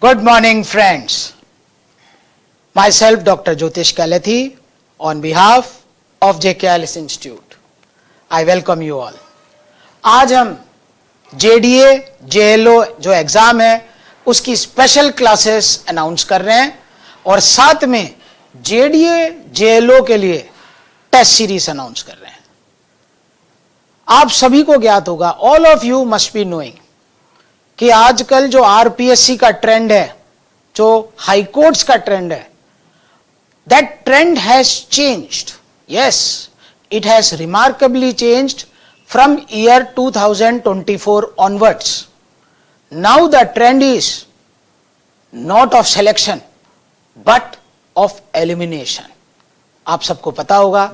Good morning, friends. Myself, Dr. Jyotish Kalathi, on behalf of JKLS Institute, I welcome you all. आज हम JDA, JLO जो exam है उसकी special classes announce कर रहे हैं और साथ में JDA, JLO के लिए टेस्ट सीरीज अनाउंस कर रहे हैं। आप सभी को ज्ञात होगा, all of you must be knowing कि आजकल जो आरपीएससी का ट्रेंड है, जो हाई कोर्ट्स का ट्रेंड है, that trend has changed. Yes, it has remarkably changed from year 2024 onwards. Now the trend is not of selection but of elimination. आप सबको पता होगा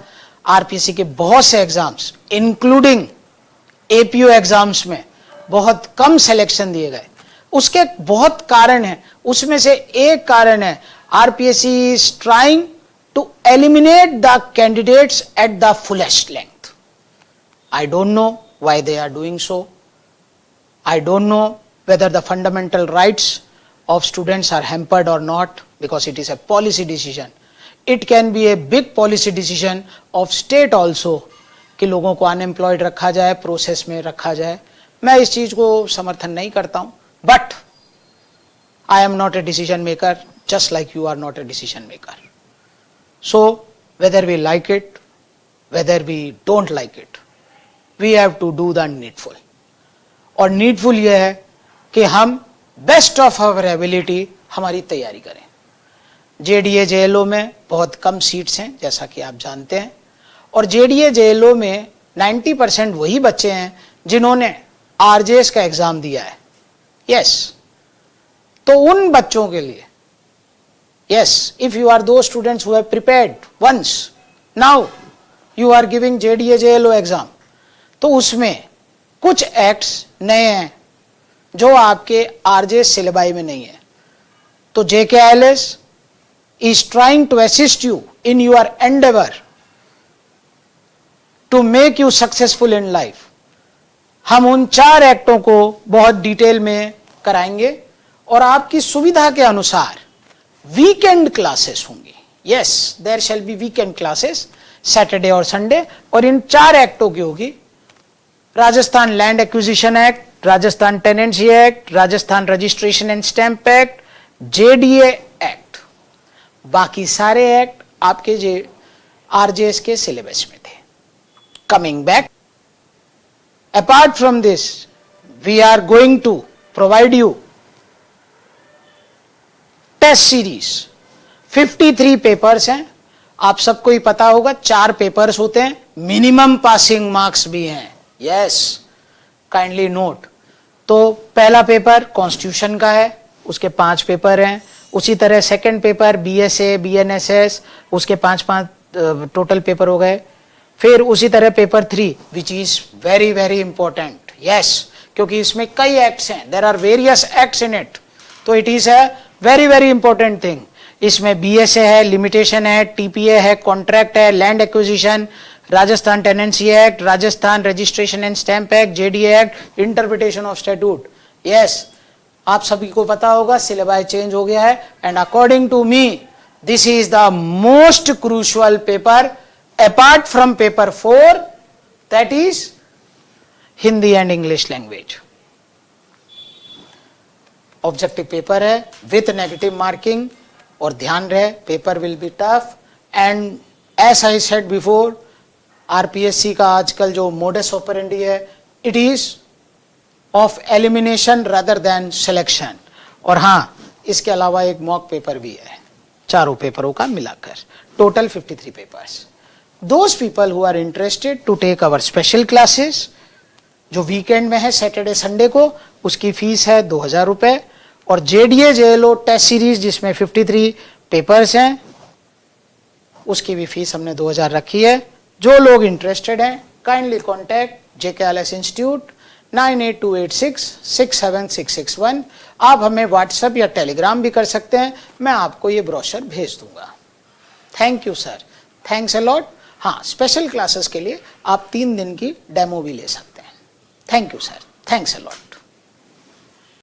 आरपीएससी के बहुत से एग्जाम्स इंक्लूडिंग एपीओ एग्जाम्स में बहुत कम सिलेक्शन दिए गए। उसके बहुत कारण हैं, उसमें से एक कारण है RPSC is trying to eliminate the candidates at the fullest length. I don't know why they are doing so. I don't know whether the fundamental rights of students are hampered or not, because it is a policy decision. It can be a big policy decision of state also कि लोगों को unemployed रखा जाए, process में रखा जाए. मैं इस चीज को समर्थन नहीं करता हूं, but I am not a decision maker just like you are not a decision maker. So whether we like it, whether we don't like it, we have to do the needful. और needful यह है कि हम best of our ability हमारी तैयारी करें. JDA JLO में बहुत कम सीट्स हैं जैसा कि आप जानते हैं, और जेडीए जेएलओ में 90% वही बच्चे हैं जिन्होंने आरजेएस का एग्जाम दिया है. यस, तो उन बच्चों के लिए, yes, if you are two students who have prepared once, now you are giving JDA JLO exam, तो उसमें कुछ एक्ट्स नए हैं जो आपके आरजेएस सिलेबाई में नहीं है. तो JKLS is trying to assist you in your endeavor to make you successful in life. हम उन 4 एक्टों को बहुत डिटेल में कराएंगे और आपकी सुविधा के अनुसार वीकेंड क्लासेस होंगी. Yes, there shall be weekend classes Saturday और संडे, और इन 4 एक्टों की होगी. Rajasthan land acquisition act, Rajasthan tenancy act, Rajasthan registration and stamp act, JDA act. बाकी सारे एक्ट आपके आरजेएस के सिलेबस में थे. Coming back, apart from this we are going to provide you test series. 53 papers हैं. आप सबको ही पता होगा 4 पेपर्स होते हैं, मिनिमम पासिंग मार्क्स भी हैं. Yes, kindly note. तो पहला पेपर कॉन्स्टिट्यूशन का है, उसके 5 पेपर हैं. उसी तरह सेकंड पेपर बीएसए, बीएनएसएस, उसके 5 टोटल पेपर हो गए. फिर उसी तरह paper 3 which is very very important. Yes, क्योंकि इसमें कई एक्ट्स हैं, there are various acts in it, तो it is a very very important thing. इसमें बीएसए है, लिमिटेशन है, टीपीए है, कॉन्ट्रैक्ट है, land acquisition, Rajasthan tenancy act, Rajasthan registration and stamp act, JDA act, interpretation of statute. Yes, आप सभी को पता होगा सिलेबस चेंज हो गया है, and according to me this is the most crucial paper apart from paper 4, that is Hindi and English language. Objective paper है with negative marking, और ध्यान रहे paper will be tough. And as I said before, RPSC का आजकल जो modus operandi है, it is of elimination rather than selection. और हाँ, इसके अलावा एक मॉक पेपर भी है, चारों पेपरों का मिलाकर total 53 papers. Those people who are interested to take our special classes जो वीकेंड में है सैटरडे संडे को, उसकी फीस है 2000 रुपए. और जेडीए जेएलओ टेस्ट सीरीज जिसमें 53 पेपर्स हैं, उसकी भी फीस हमने 2000 रखी है. जो लोग इंटरेस्टेड हैं, काइंडली कॉन्टैक्ट JKLS इंस्टीट्यूट 9828667661. आप हमें व्हाट्सएप या टेलीग्राम भी कर सकते हैं, मैं आपको ये ब्रोशर भेज दूंगा. Thank you sir, thanks a lot. हाँ, स्पेशल क्लासेस के लिए आप 3 दिन की डेमो भी ले सकते हैं. Thank you sir, thanks a lot.